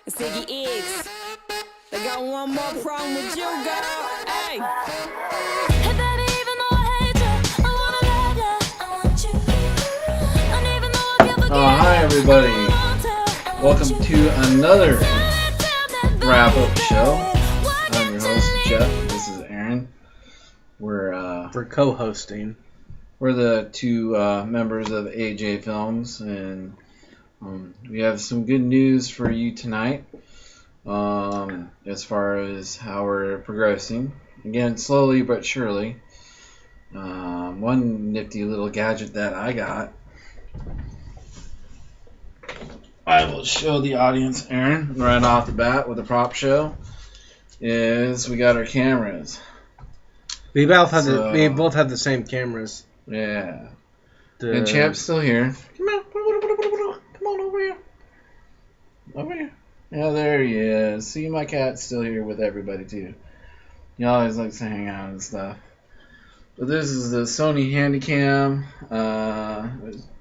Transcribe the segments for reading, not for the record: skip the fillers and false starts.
It's Iggy X. They got one more problem with you, girl. Hey. Hey, baby, even though I hate you, I wanna love you. I want you. And even though I can't forget Hi everybody. Welcome to another wrap-up show. I'm your host, Jeff. This is Aaron. We're co-hosting. We're the two members of AJ Films, and we have some good news for you tonight as far as how we're progressing. Again, slowly but surely. One nifty little gadget that I got, I will show the audience, Aaron, right off the bat with the prop show, is we got our cameras. We both have the same cameras. Yeah. And Champ's still here. Come on over here. Over here. Yeah, there he is. See, my cat's still here with everybody too. He always likes to hang out and stuff. But this is the Sony Handycam.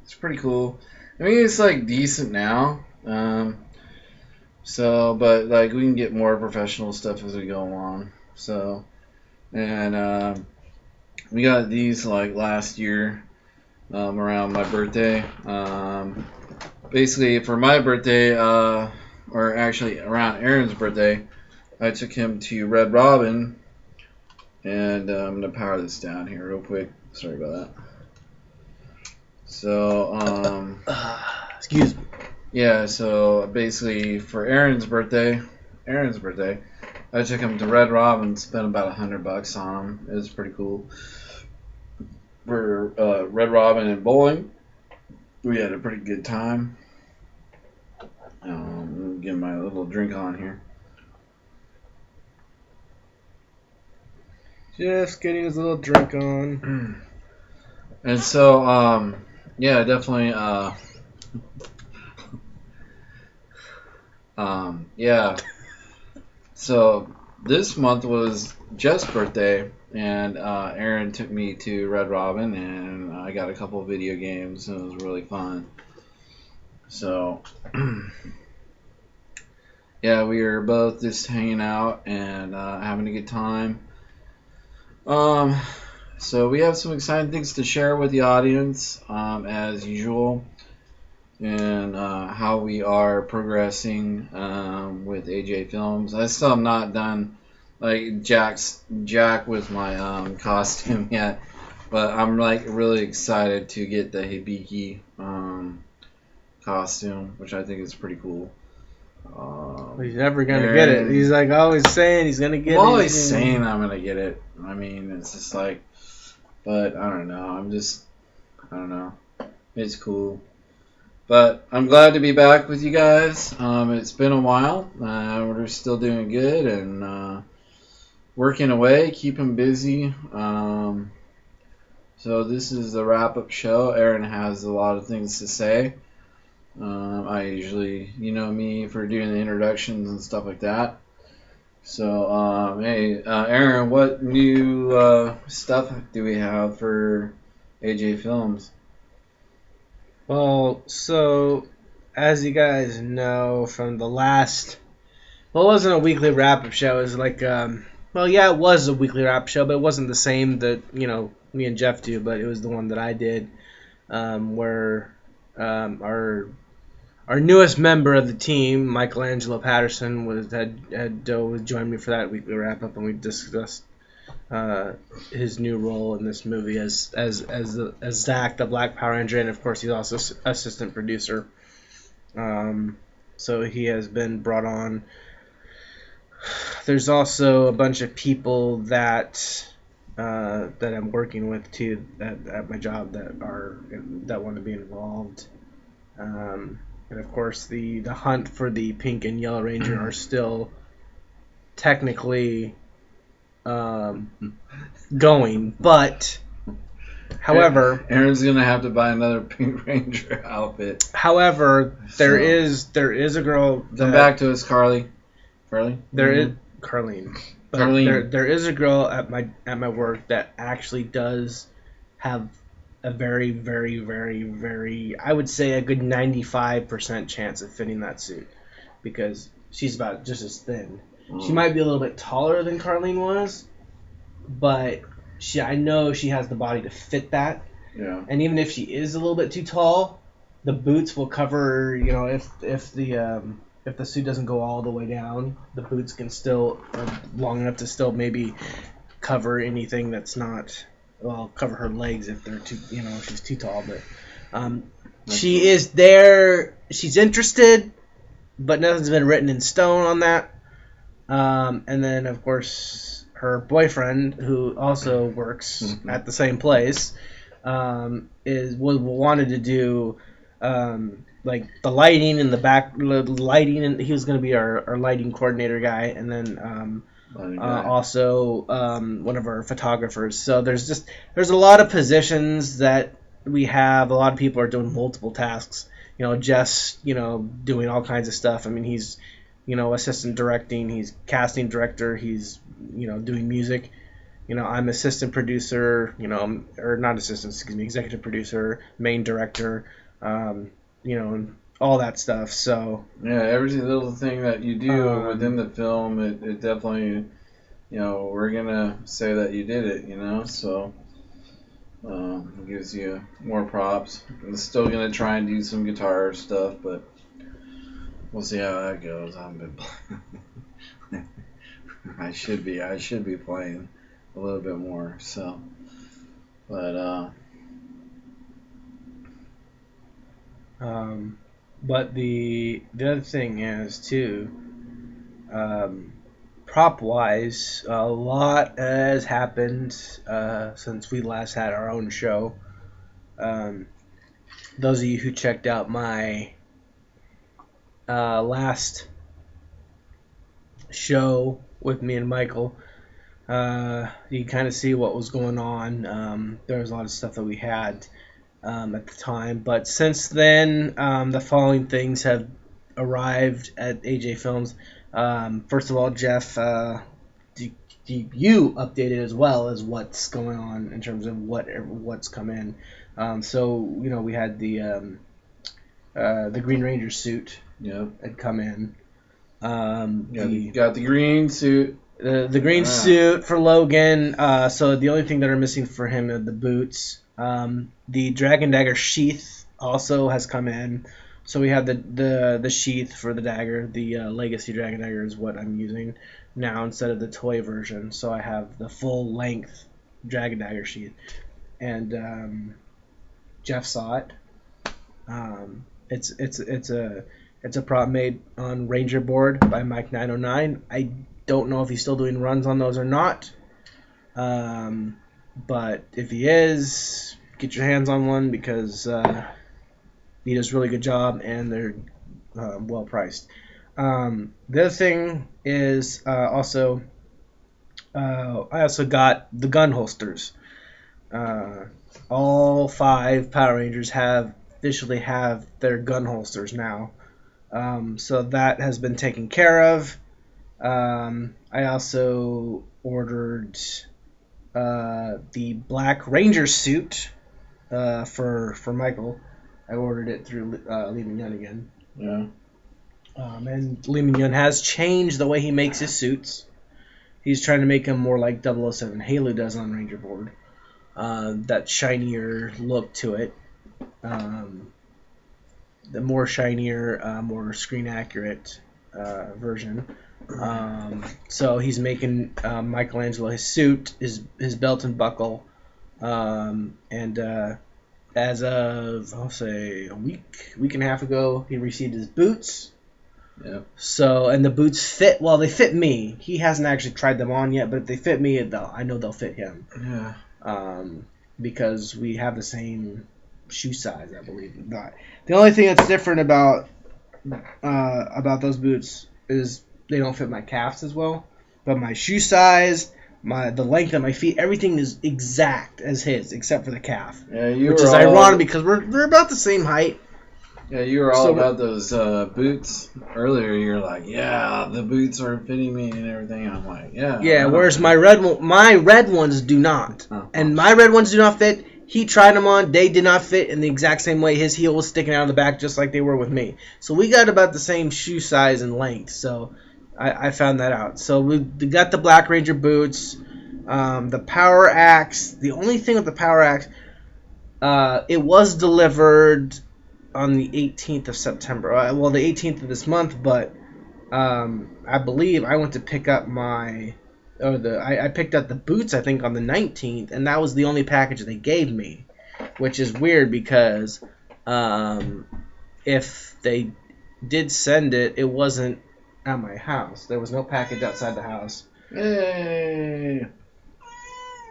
It's pretty cool. I mean, it's like decent now. But like we can get more professional stuff as we go along. So, and we got these like last year around my birthday. Basically, for my birthday, or actually around Aaron's birthday, I took him to Red Robin, and I'm gonna power this down here real quick. Sorry about that. So, excuse me. Yeah, so basically for Aaron's birthday, I took him to Red Robin, spent about $100 on him. It was pretty cool. For Red Robin and bowling, we had a pretty good time. Let me get my little drink on here. Just getting his little drink on. And so, yeah, definitely, yeah. So this month was Jeff's birthday, and Aaron took me to Red Robin, and I got a couple of video games, and it was really fun. So, yeah, we were both just hanging out and having a good time. So we have some exciting things to share with the audience, as usual, and how we are progressing with AJ Films. I still have not done like Jack with my costume yet, but I'm like really excited to get the Hibiki costume, which I think is pretty cool. He's never gonna get it. He's like always saying he's gonna get it. I'm always saying I'm gonna get it. I mean, it's just like, but I don't know. I don't know. It's cool. But I'm glad to be back with you guys. It's been a while. We're still doing good and working away, keeping busy. So this is the wrap-up show. Aaron has a lot of things to say. I usually, you know me, for doing the introductions and stuff like that. So, hey, Aaron, what new stuff do we have for AJ Films? Well, so as you guys know from the last, well, it wasn't a weekly wrap-up show. It was like, well, yeah, it was a weekly wrap-up show, but it wasn't the same that, you know, me and Jeff do, but it was the one that I did, where our newest member of the team, Michelangelo Patterson, had joined me for that weekly wrap-up, and we discussed his new role in this movie as Zach, the Black Power Ranger, and of course he's also assistant producer. So he has been brought on. There's also a bunch of people that I'm working with too at my job that want to be involved. And of course the hunt for the Pink and Yellow Ranger are still technically going, but however, Aaron's gonna have to buy another Pink Ranger outfit. However, there is a girl. Come back to us, Carly. Carly. Carlene. But there is a girl at my work that actually does have a very, very, very, very, I would say a good 95% chance of fitting that suit because she's about just as thin. She might be a little bit taller than Carlene was, but I know she has the body to fit that. Yeah. And even if she is a little bit too tall, the boots will cover. If the suit doesn't go all the way down, the boots can still long enough to still maybe cover anything that's not. Well, cover her legs if they're too. If she's too tall, but she is there. She's interested, but nothing's been written in stone on that. And then, of course, her boyfriend, who also works at the same place, wanted to do like the lighting in the back, lighting, and he was going to be our lighting coordinator guy, and then also one of our photographers. So there's a lot of positions that we have. A lot of people are doing multiple tasks. Jeff's doing all kinds of stuff. I mean, he's assistant directing, he's casting director, he's doing music. I'm assistant producer, or not assistant, executive producer, main director, all that stuff. So yeah, every little thing that you do within the film, it definitely, we're gonna say that you did it, so it gives you more props. I'm still gonna try and do some guitar stuff, but we'll see how that goes. I haven't been playing. I should be playing a little bit more. So, but the other thing is too, prop wise, a lot has happened since we last had our own show. Those of you who checked out my last show with me and Michael, you can kind of see what was going on. There was a lot of stuff that we had at the time, but since then, the following things have arrived at AJ Films. First of all, Jeff, you updated as well as what's going on in terms of what's come in. So we had the Green Ranger suit. Yep. Had come in. You got the green suit. The green suit for Logan. So the only thing that are missing for him are the boots. The Dragon Dagger sheath also has come in. So we have the sheath for the dagger. The Legacy Dragon Dagger is what I'm using now instead of the toy version. So I have the full length Dragon Dagger sheath. And Jeff saw it. It's a prop made on Ranger board by Mike 909. I don't know if he's still doing runs on those or not. But if he is, get your hands on one because he does a really good job and they're well priced. The other thing is I also got the gun holsters. All 5 Power Rangers officially have their gun holsters now. So that has been taken care of. I also ordered the Black Ranger suit for Michael. I ordered it through Lee Min-yun again. Yeah. And Lee Min-yun has changed the way he makes his suits. He's trying to make them more like 007 Halo does on Ranger board. That shinier look to it. The more shinier, more screen accurate version. So he's making Michelangelo his suit, his belt and buckle, and as of I'll say a week and a half ago, he received his boots. Yeah. So and the boots fit. Well, they fit me. He hasn't actually tried them on yet, but if they fit me, I know they'll fit him. Yeah. Because we have the same shoe size, I believe. Not. The only thing that's different about those boots is they don't fit my calves as well. But my shoe size, the length of my feet, everything is exact as his, except for the calf. Yeah, which is ironic because we're about the same height. Yeah, you were all about those boots earlier. You're like, yeah, the boots are fitting me and everything. I'm like, yeah. Yeah, whereas my red ones do not. And my red ones do not fit, He tried them on. They did not fit in the exact same way. His heel was sticking out of the back just like they were with me. So we got about the same shoe size and length. So I found that out. So we got the Black Ranger boots. The Power Axe. The only thing with the Power Axe, it was delivered on the 18th of September. Well, the 18th of this month, but I believe I went to pick up I picked up the boots, I think, on the 19th, and that was the only package they gave me, which is weird because if they did send it, it wasn't at my house. There was no package outside the house. Hey.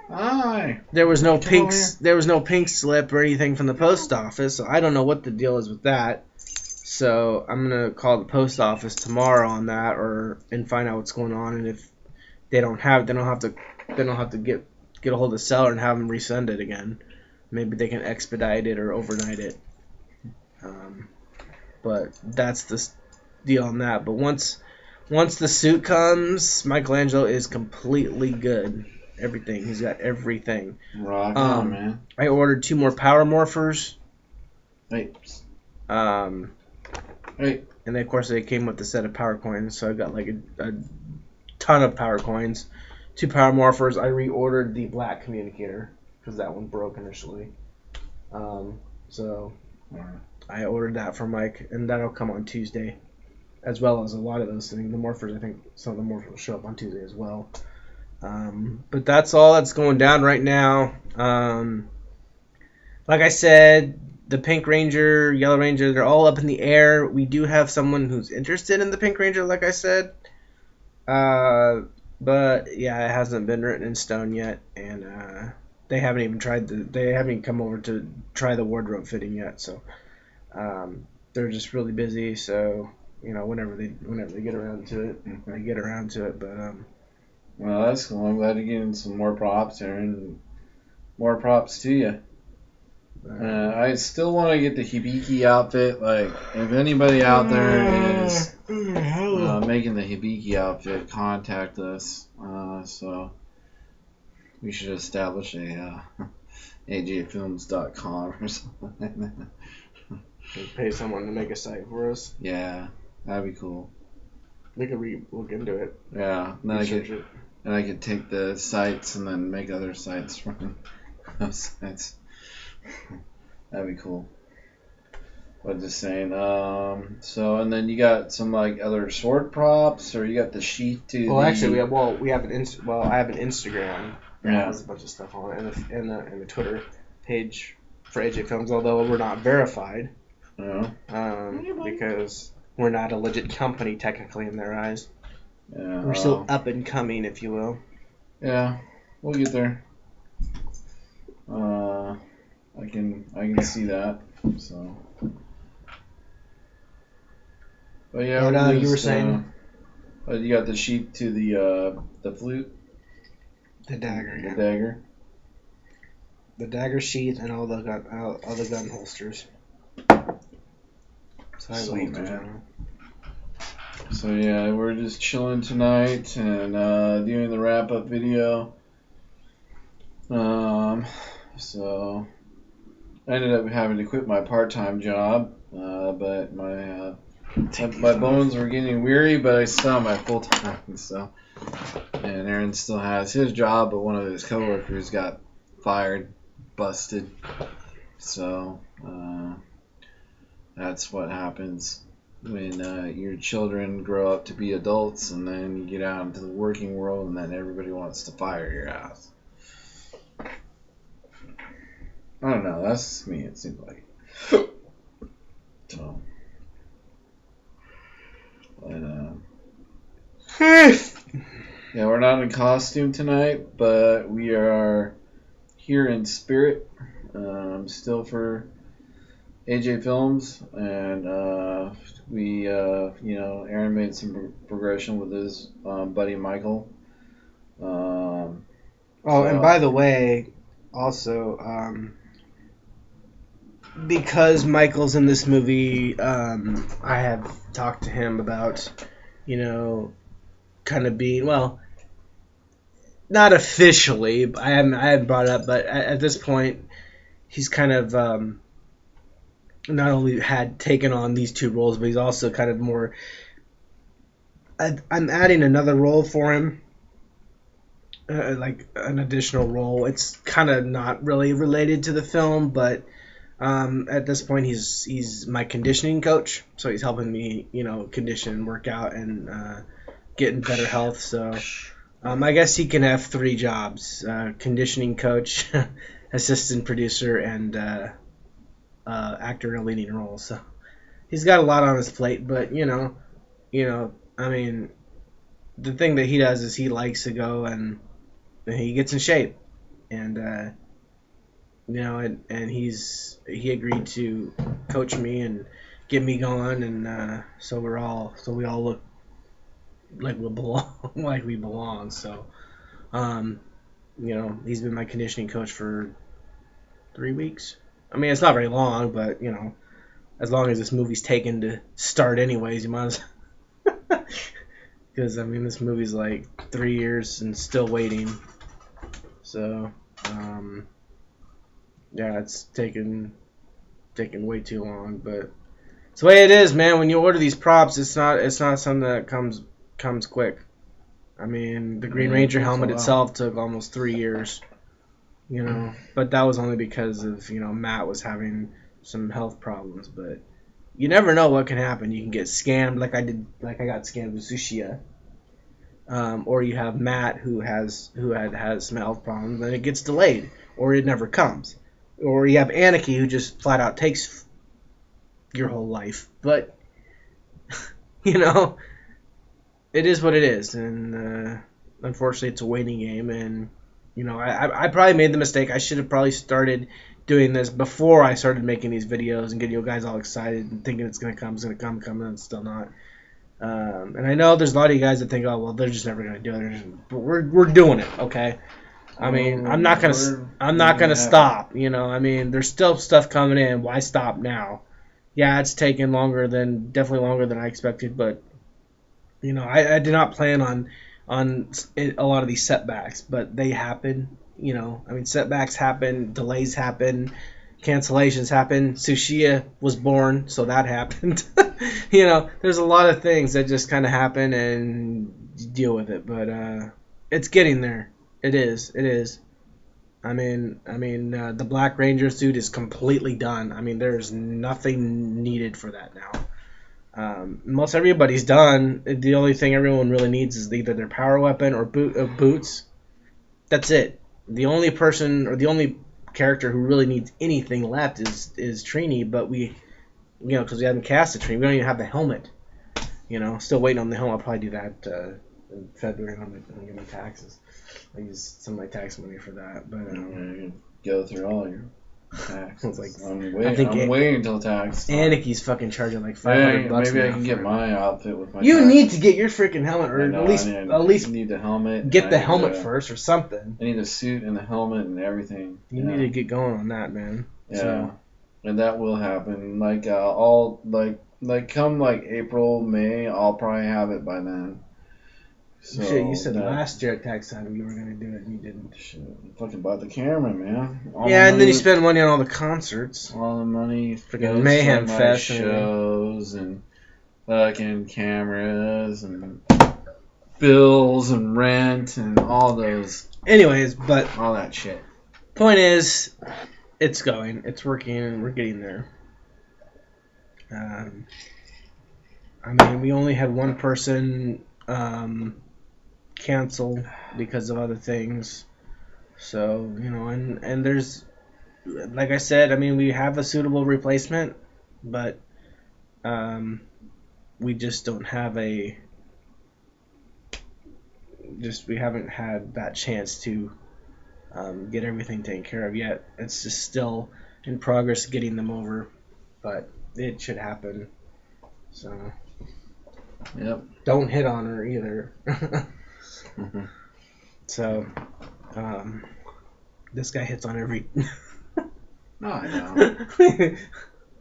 Hi. There was no pink slip or anything from the post office, so I don't know what the deal is with that. So I'm gonna call the post office tomorrow on that, and find out what's going on, and if they don't have to get a hold of the seller and have them resend it again. Maybe they can expedite it or overnight it. But that's the deal on that. But once the suit comes, Michelangelo is completely good. Everything. He's got everything. Rock on, man. I ordered 2 more Power Morphers. Hey. Hey. And then, of course, they came with a set of Power Coins, so I got like a ton of Power Coins. 2 Power Morphers. I reordered the Black Communicator because that one broke initially. So I ordered that for Mike, and that'll come on Tuesday, as well as a lot of those things. The Morphers, I think some of the Morphers will show up on Tuesday as well. But that's all that's going down right now. Like I said, the Pink Ranger, Yellow Ranger, they're all up in the air. We do have someone who's interested in the Pink Ranger, like I said. But yeah, it hasn't been written in stone yet, and they haven't even come over to try the wardrobe fitting yet. So they're just really busy. So whenever they get around to it, they get around to it. But well, that's cool. I'm glad you're getting some more props, Aaron. More props to you. I still want to get the Hibiki outfit. Like, if anybody out there is making the Hibiki outfit, contact us. So we should establish a ajfilms.com or something. Pay someone to make a site for us. Yeah, that'd be cool. We could look into it. Yeah, and then I could take the sites and then make other sites from those sites. That'd be cool. But just saying. So and then you got some like other sword props, or you got the sheath to. Well, actually, we have an I have an Instagram that Yeah. has a bunch of stuff on it, and the Twitter page for AJ Films. Although we're not verified, because we're not a legit company technically in their eyes. Yeah. We're still up and coming, if you will. Yeah, we'll get there. I can see that. So. But yeah, you were saying. You got the sheath to the flute. The dagger. The dagger. The dagger sheath and all the gun holsters. Sweet, man. So yeah, we're just chilling tonight and doing the wrap up video. So I ended up having to quit my part-time job, but my bones were getting weary, but I still have my full-time. So, and Aaron still has his job, but one of his coworkers got fired, busted. So that's what happens when your children grow up to be adults, and then you get out into the working world, and then everybody wants to fire your ass. I don't know. That's me. It seems like. So, but yeah, we're not in costume tonight, but we are here in spirit. Still for AJ Films, and we, Aaron made some progression with his buddy Michael. And by the way, also, because Michael's in this movie, I have talked to him about, kind of being, well, not officially, I haven't brought it up, but at this point, he's kind of not only had taken on these 2 roles, but he's also kind of more. I'm adding another role for him, like an additional role. It's kind of not really related to the film, but at this point he's my conditioning coach, so he's helping me, condition, work out, and get in better health. So I guess he can have 3 jobs: conditioning coach, assistant producer, and actor in a leading role. So he's got a lot on his plate, but I mean, the thing that he does is he likes to go and he gets in shape, and and he agreed to coach me and get me going, and so we all look like we belong. So, he's been my conditioning coach for 3 weeks. I mean, it's not very long, but as long as this movie's taken to start, anyways, you might as. Because, I mean, this movie's like 3 years and still waiting. So, yeah, it's taken way too long. But it's the way it is, man. When you order these props, it's not something that comes quick. I mean, the Green Ranger helmet itself took almost 3 years. But that was only because of, Matt was having some health problems. But you never know what can happen. You can get scammed like I got scammed with Tsushia. Or you have Matt who has some health problems and it gets delayed, or it never comes. Or you have Anarchy who just flat out takes your whole life. But it is what it is, and unfortunately it's a waiting game. And I probably made the mistake. I should have probably started doing this before I started making these videos and getting you guys all excited and thinking it's gonna come, and it's still not. And I know there's a lot of you guys that think, oh well, they're just never gonna do it. But we're doing it, okay? I mean, I'm not gonna stop. I mean, there's still stuff coming in. Why stop now? Yeah, it's taken definitely longer than I expected, but I did not plan on a lot of these setbacks, but they happen. I mean, setbacks happen, delays happen, cancellations happen. Tsushia was born, so that happened. There's a lot of things that just kind of happen, and you deal with it. But it's getting there. It is. I mean, the Black Ranger suit is completely done. I mean, there's nothing needed for that now. Most everybody's done. The only thing everyone really needs is either their power weapon or boots. That's it. The only person or the only character who really needs anything left is Trini, but because we haven't cast a Trini, we don't even have the helmet. Still waiting on the helmet. I'll probably do that in February when I get my taxes. I use some of my tax money for that, but you go through all your taxes. Like, I'm waiting until tax. Anarchy's fucking charging like $500. Maybe I can get my outfit with my. You tax. need to get your freaking helmet, or at least need the helmet. Get the helmet first, or something. I need the suit and the helmet and everything. You need to get going on that, man. Yeah, so. And that will happen. Like come April, May, I'll probably have it by then. So shit, you said last year at tax time you were gonna do it and you didn't. Shit, I fucking bought the camera, man. And then you spend money on all the concerts. All the money, freaking Mayhem Fest, shows and fucking cameras and bills and rent and all those. Anyways, but all that shit. Point is, it's going, it's working, and we're getting there. I mean, we only had one person cancel because of other things. So, and there's, like I said, I mean, we have a suitable replacement, but we just don't have we haven't had that chance to get everything taken care of yet. It's just still in progress getting them over, but it should happen. So, yep. Don't hit on her either. Mm-hmm. So, this guy hits on every. No, I don't.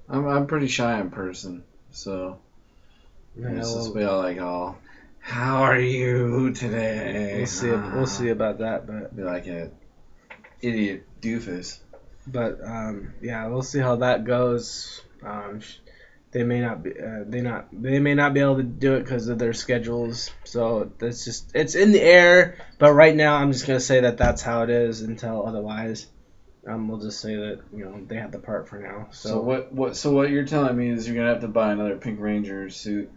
I'm a pretty shy in person, so it's just be all like, "Oh, how are you today?" We'll see about that, but be like an idiot doofus. But yeah, we'll see how that goes. They may not be they may not be able to do it because of their schedules. So it's in the air. But right now, I'm just gonna say that that's how it is until otherwise. We'll just say that they have the part for now. So what you're telling me is you're gonna have to buy another Pink Ranger suit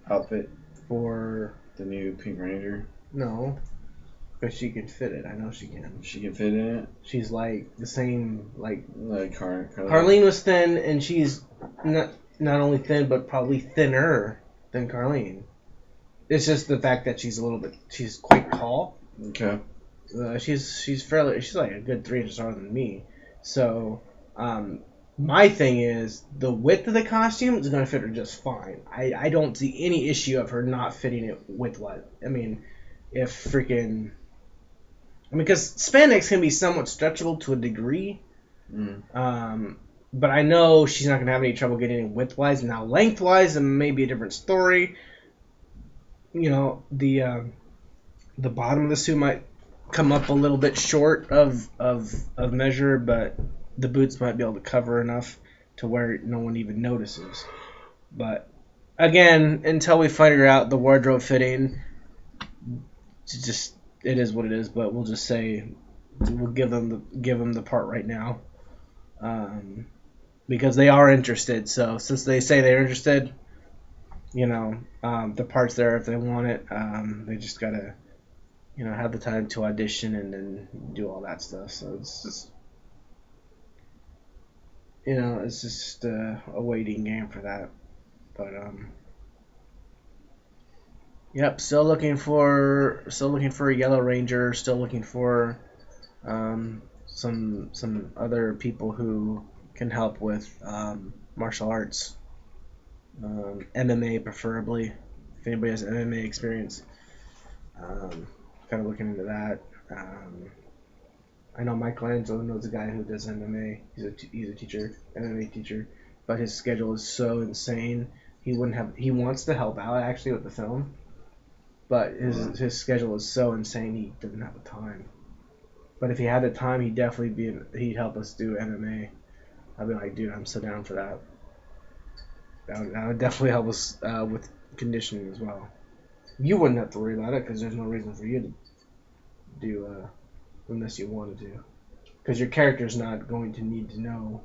outfit for the new Pink Ranger. No, because she can fit it. I know she can. She can fit in it. She's like the same Carlene was thin, and she's not only thin but probably thinner than Carlene. It's just the fact that she's quite tall. Okay. She's like a good 3 inches taller than me. So, my thing is the width of the costume is gonna fit her just fine. I don't see any issue of her not fitting it width-wise. I mean, because spandex can be somewhat stretchable to a degree. But I know she's not gonna have any trouble getting it width-wise. Now, length-wise, it may be a different story. The bottom of the suit might come up a little bit short of measure, but the boots might be able to cover enough to where no one even notices. But again, until we figure out the wardrobe fitting, it is what it is. But we'll just say we'll give them the part right now, because they are interested. So since they say they're interested, the part's there if they want it. They just gotta have the time to audition and then do all that stuff. So it's just a waiting game for that. But yep, still looking for a Yellow Ranger. Still looking for some other people who can help with martial arts, MMA preferably. If anybody has MMA experience. Kind of looking into that. I know Michelangelo knows a guy who does MMA. He's a teacher, MMA teacher, but his schedule is so insane. He wants to help out actually with the film, but his schedule is so insane he doesn't have the time. But if he had the time, he'd help us do MMA. I'd be like, dude, I'm so down for that. That would definitely help us with conditioning as well. You wouldn't have to worry about it because there's no reason for you to do unless you wanted to. Because your character's not going to need to know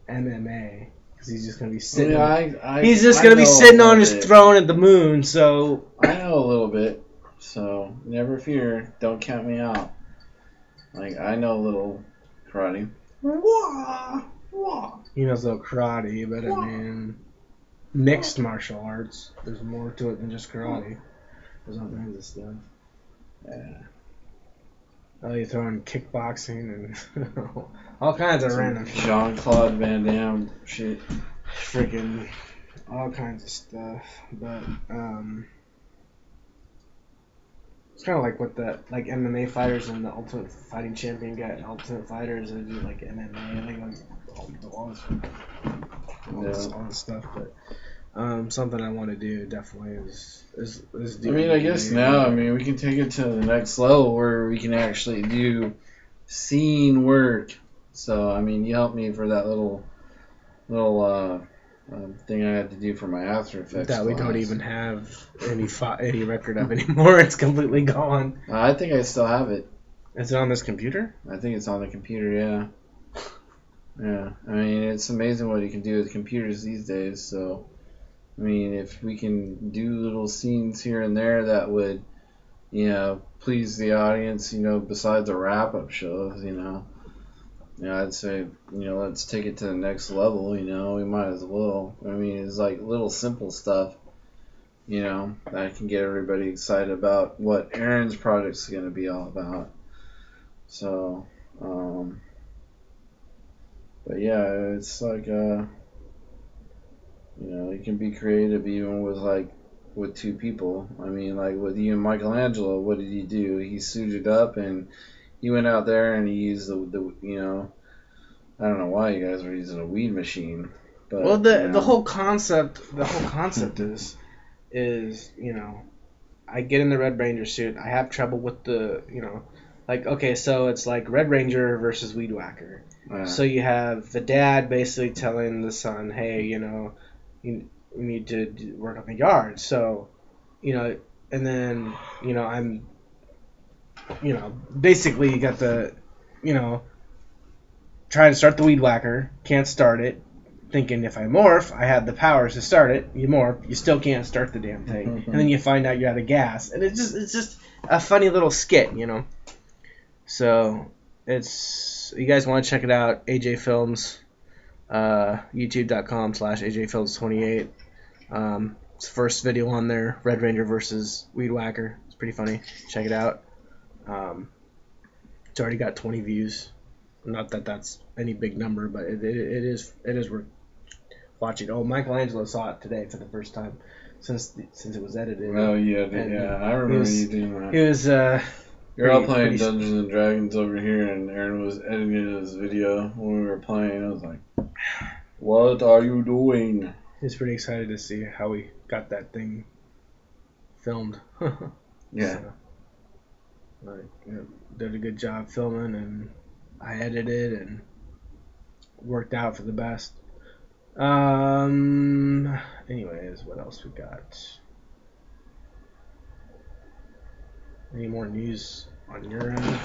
MMA because he's just going to be sitting. He's just going to be sitting on his throne at the moon. So I know a little bit. So never fear. Don't count me out. I know a little karate. He knows a little karate, but I mean, mixed martial arts. There's more to it than just karate. There's all kinds of stuff. Yeah. Oh, you throw in kickboxing and all kinds of random shit. Jean-Claude Van Damme shit. Freaking all kinds of stuff. But it's kind of like what MMA fighters and the Ultimate Fighting Champion got. Ultimate Fighters, they do like MMA, all this stuff. But something I want to do definitely is do. I mean, I guess now, we can take it to the next level where we can actually do scene work. So, you helped me for that little thing I had to do for my After Effects that we don't even have any record of anymore. It's completely gone. I think I still have it. Is it on this computer? I think it's on the computer, yeah. Yeah, it's amazing what you can do with computers these days, so... if we can do little scenes here and there that would, please the audience, besides the wrap-up shows, I'd say, let's take it to the next level, we might as well. It's like little simple stuff, that can get everybody excited about what Aaron's project's going to be all about. So, but yeah, it's like, you can be creative even with two people. With you and Michelangelo, what did he do? He suited up and he went out there and he used the I don't know why you guys were using a weed machine. But, well, the whole concept is I get in the Red Ranger suit. I have trouble with the like, okay, so it's like Red Ranger versus Weed Whacker. So you have the dad basically telling the son, hey, you need to work on the yard. So, and then, I'm, basically you got the, trying to start the Weed Whacker, can't start it, thinking if I morph, I have the powers to start it. You morph, you still can't start the damn thing. And then you find out you're out of gas. And it's just a funny little skit, So, you guys want to check it out, AJ Films, youtube.com/AJFilms28. It's the first video on there, Red Ranger versus Weed Whacker. It's pretty funny. Check it out. It's already got 20 views. Not that that's any big number, but it is worth watching. Oh, Michelangelo saw it today for the first time since it was edited. Oh yeah, I remember you doing that. He was You're all playing Dungeons and Dragons over here, and Aaron was editing his video when we were playing. I was like, "What are you doing?" He's pretty excited to see how we got that thing filmed. Yeah. So, did a good job filming, and I edited, and worked out for the best. Anyways, what else we got? Any more news on your end?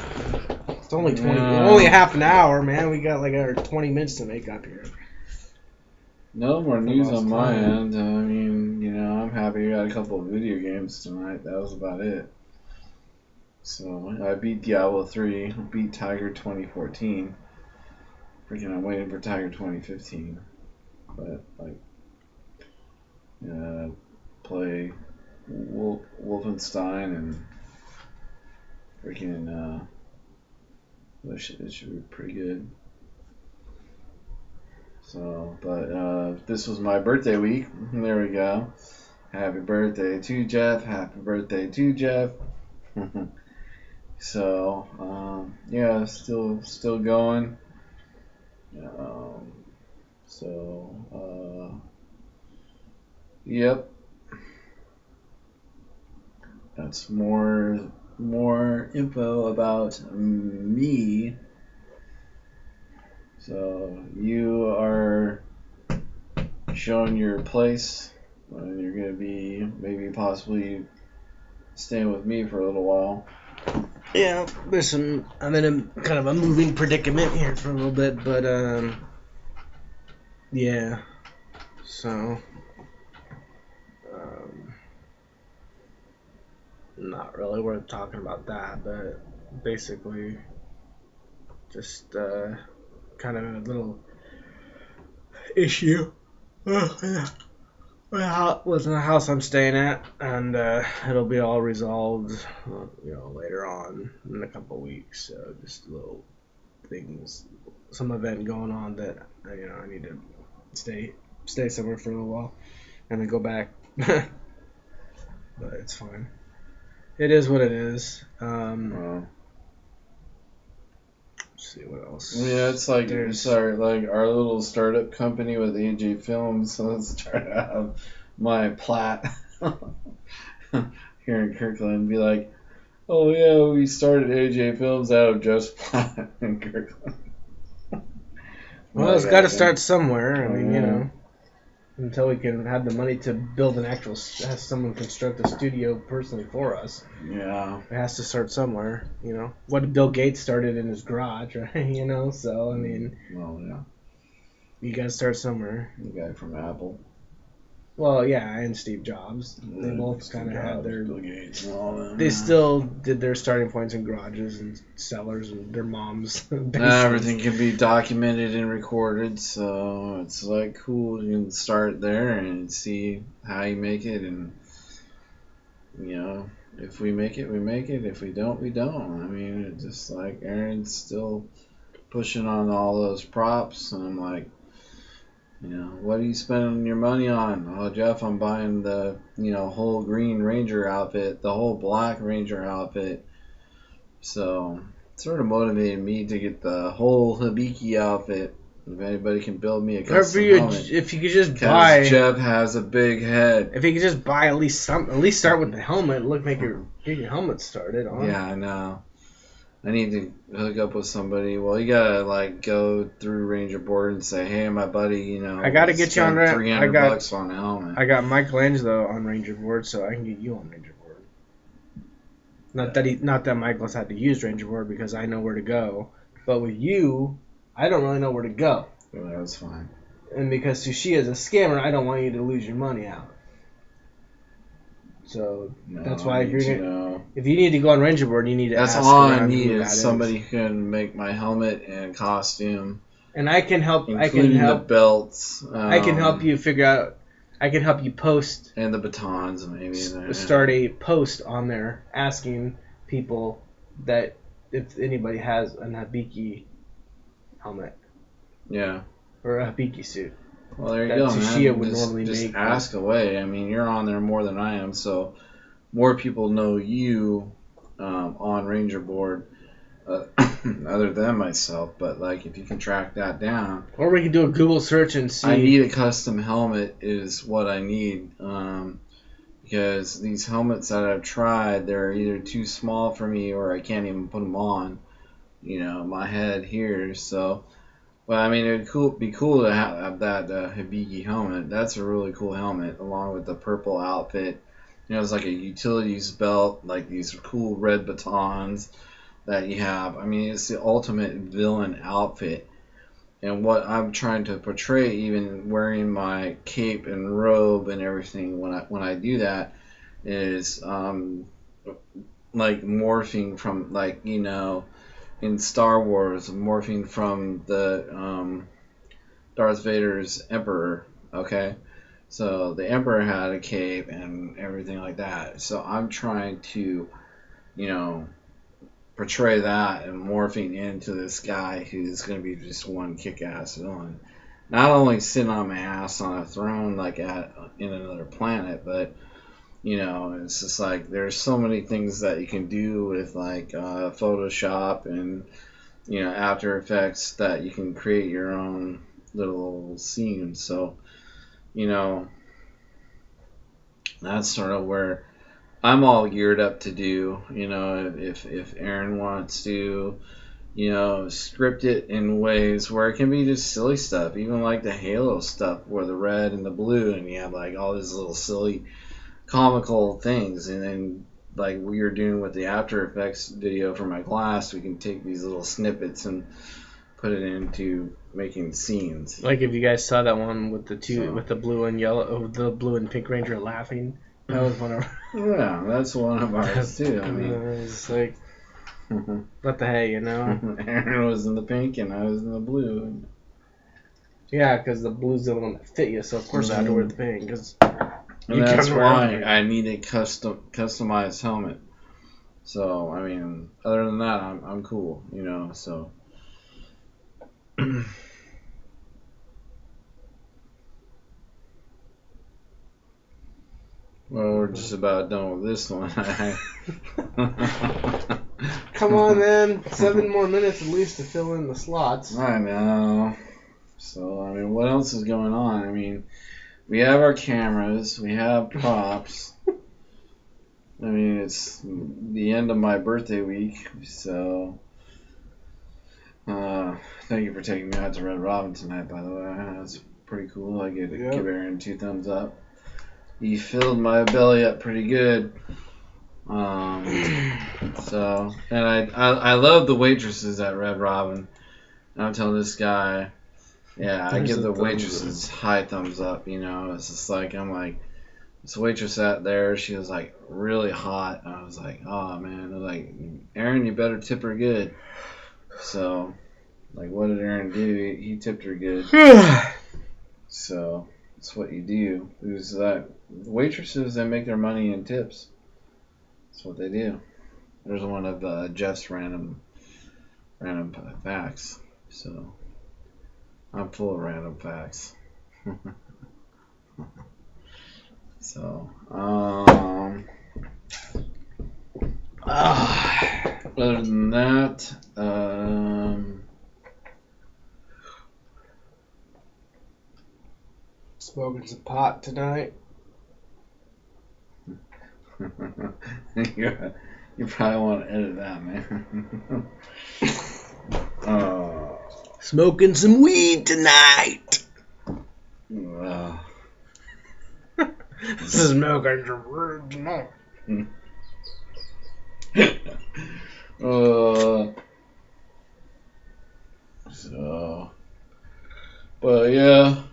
It's only only half an hour, man. We got like our 20 minutes to make up here. No more news on my end. I mean, I'm happy I got a couple of video games tonight. That was about it. So I beat Diablo 3, beat Tiger 2014. Freaking, I'm waiting for Tiger 2015. But play Wolfenstein and freaking it should be pretty good. So, but this was my birthday week. There we go. Happy birthday to Jeff. Happy birthday to Jeff. So, yeah, still going. Yep. That's more info about me. So you are showing your place, and you're going to be maybe possibly staying with me for a little while. Yeah, I'm in a kind of a moving predicament here for a little bit, but yeah. So not really worth talking about that, but basically just kind of a little issue with the house I'm staying at, and it'll be all resolved, later on in a couple weeks. So just little things, some event going on that I need to stay somewhere for a little while, and then go back. But it's fine. It is what it is. Let's see what else. Yeah, it's like our little startup company with AJ Films. So let's try to have my plat here in Kirkland and be like, oh yeah, we started AJ Films out of just plat in Kirkland. Well, it's got to start somewhere. I mean, until we can have the money to build have someone construct a studio personally for us. Yeah. It has to start somewhere, What did Bill Gates started in his garage, right? So, I mean. Well, yeah. You got to start somewhere. The guy from Apple. Well, yeah, and Steve Jobs. They both kind of had their. Bill Gates and all that. They still did their starting points in garages and cellars and their moms. Everything can be documented and recorded, so it's like cool. You can start there and see how you make it, and if we make it, we make it. If we don't, we don't. I mean, it's just like Aaron's still pushing on all those props, and I'm like, what are you spending your money on? Oh, Jeff, I'm buying the, whole green Ranger outfit, the whole black Ranger outfit. So, it sort of motivated me to get the whole Hibiki outfit. If anybody can build me a custom helmet. If you could just buy... Jeff has a big head. If you could just buy at least start with the helmet. Get your helmet started on. Yeah, I know. I need to hook up with somebody. Well, you gotta like go through Ranger Board and say, "Hey, my buddy, you know, I gotta get you on that. $300 on a helmet." I got Michelangelo on Ranger Board, so I can get you on Ranger Board. Not that Michael's had to use Ranger Board because I know where to go, but with you, I don't really know where to go. Well, that's fine. And because Sushi is a scammer, I don't want you to lose your money out. So that's why if you need to go on Ranger Board, you need to. That's ask all I need who is somebody who can make my helmet and costume. And I can help. Including the belts. I can help you figure out. I can help you post and the batons maybe. Start a post on there asking people that if anybody has an Habiki helmet. Yeah. Or a Habiki suit. Well, there you go, man. Just ask away. I mean, you're on there more than I am, so more people know you on Ranger Board other than myself. But like, if you can track that down, or we can do a Google search and see. I need a custom helmet is what I need because these helmets that I've tried, they're either too small for me or I can't even put them on. You know, my head here, so. Well, I mean, it'd be cool to have that Hibiki helmet. That's a really cool helmet, along with the purple outfit. You know, it's like a utilities belt, like these cool red batons that you have. I mean, it's the ultimate villain outfit. And what I'm trying to portray, even wearing my cape and robe and everything, when I do that, is like morphing from, like, you know, in Star Wars, morphing from the Darth Vader's Emperor, okay? So the Emperor had a cape and everything like that. So I'm trying to, you know, portray that and morphing into this guy who's going to be just one kick-ass villain. Not only sitting on my ass on a throne like in another planet, but you know, it's just like there's so many things that you can do with like Photoshop and, you know, After Effects that you can create your own little scenes. So, you know, that's sort of where I'm all geared up to do. You know, if Aaron wants to, you know, script it in ways where it can be just silly stuff, even like the Halo stuff where the red and the blue and you have like all these little silly comical things, and then like we were doing with the After Effects video for my class, we can take these little snippets and put it into making scenes. Like if you guys saw that one with with the blue and yellow, the blue and pink ranger laughing, that was one of. Yeah, that's one of ours too. I mean, it's like, what the hey, you know? Aaron was in the pink and I was in the blue. Yeah, because the blue's the one that fit you, so of course I had to wear the pink because. And that's why I need a customized helmet. So, I mean, other than that, I'm cool, you know, so. Well, we're just about done with this one. Come on, man. 7 more minutes at least to fill in the slots. I know. So, I mean, what else is going on? I mean, we have our cameras, we have props. I mean, it's the end of my birthday week, so thank you for taking me out to Red Robin tonight, by the way. That's pretty cool. I get to give Aaron 2 thumbs up. He filled my belly up pretty good. So, and I love the waitresses at Red Robin. I'm telling this guy, yeah, I give the waitresses high thumbs up, you know. It's just like, I'm like, this waitress sat there, she was like really hot. I was like, oh man. I was like, Aaron, you better tip her good. So, like, what did Aaron do? He tipped her good. So, that's what you do. There's that waitresses that make their money in tips. That's what they do. There's one of Jeff's random facts. So, I'm full of random facts. So, other than that, smoking some pot tonight. You probably want to edit that, man. Oh. Smoking some weed tonight. Smoking some weed tonight. So, but yeah,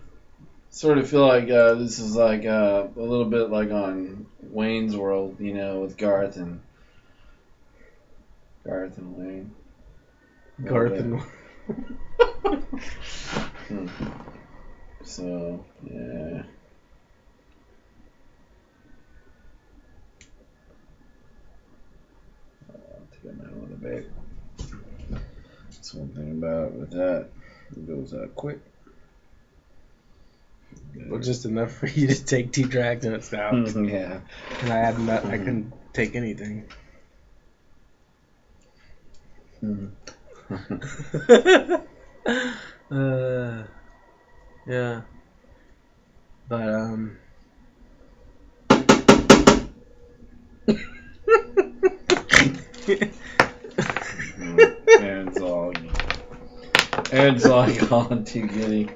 sort of feel like this is like a little bit like on Wayne's World, you know, with Garth and Wayne. Garth and So, yeah. To get my own back. That's one thing about it with that. It goes quick. Well, just enough for you to take 2 drags and it stopped. Yeah. And I had not. I couldn't take anything. Yeah. But Ed's all gone too giddy.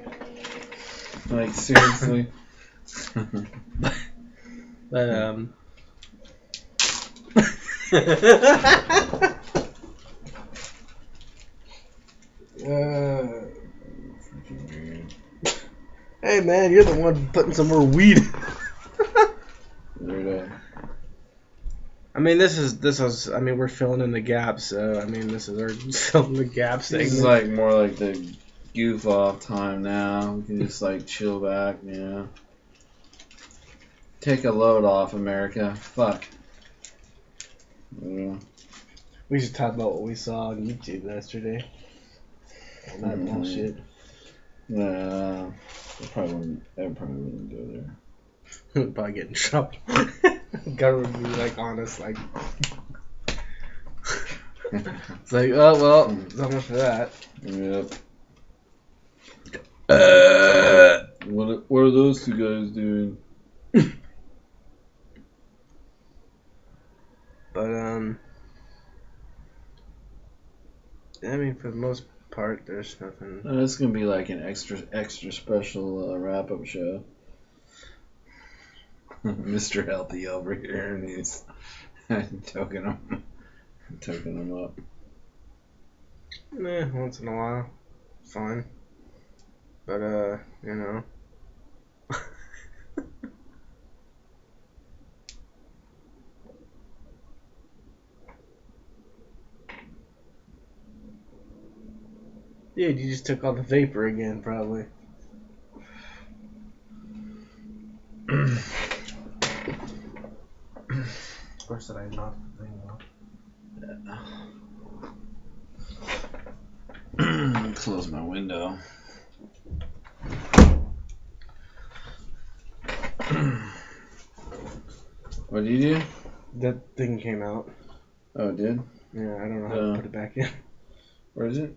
Like, seriously. But hey man, you're the one putting some more weed. I mean, this is. I mean, we're filling in the gaps. So I mean, this is our filling the gaps thing. This is like more like the goof off time now. We can just like chill back, you know. Take a load off, America. Fuck. Yeah. We should talk about what we saw on YouTube yesterday. All that bullshit. Yeah. I probably wouldn't go there. We'd probably get in trouble. Government would be like honest, like it's like, oh well, so much for that. Yep. What are those two guys doing? But I mean, for the most part, there's nothing. It's gonna be like an extra special wrap up show. Mr. Healthy over here, and he's toking them up. Once in a while, fine. But you know. Dude, you just took all the vapor again, probably. Of course, that I knocked the thing off. Close my window. What did you do? That thing came out. Oh, it did? Yeah, I don't know how to put it back in. Where is it?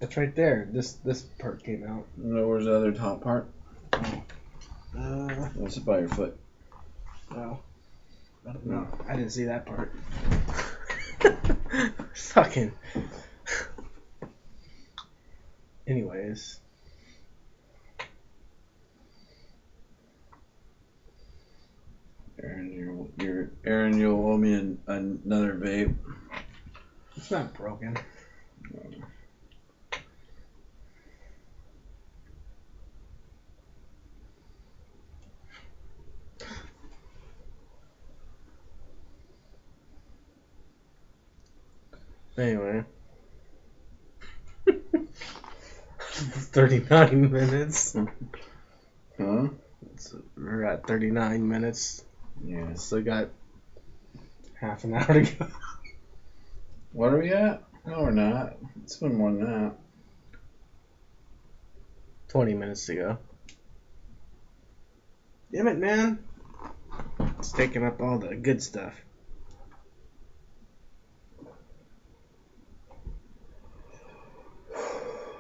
It's right there. This part came out. No, where's the other top part? Oh. What's it by your foot? Oh. I don't know. I didn't see that part. Fucking. Anyways. Aaron, you'll owe me another vape. It's not broken. Anyway. 39 minutes. Huh? We're at 39 minutes. Yeah. Still got half an hour to go. What are we at? No, we're not. It's been more than that. 20 minutes to go. Damn it, man. It's taking up all the good stuff.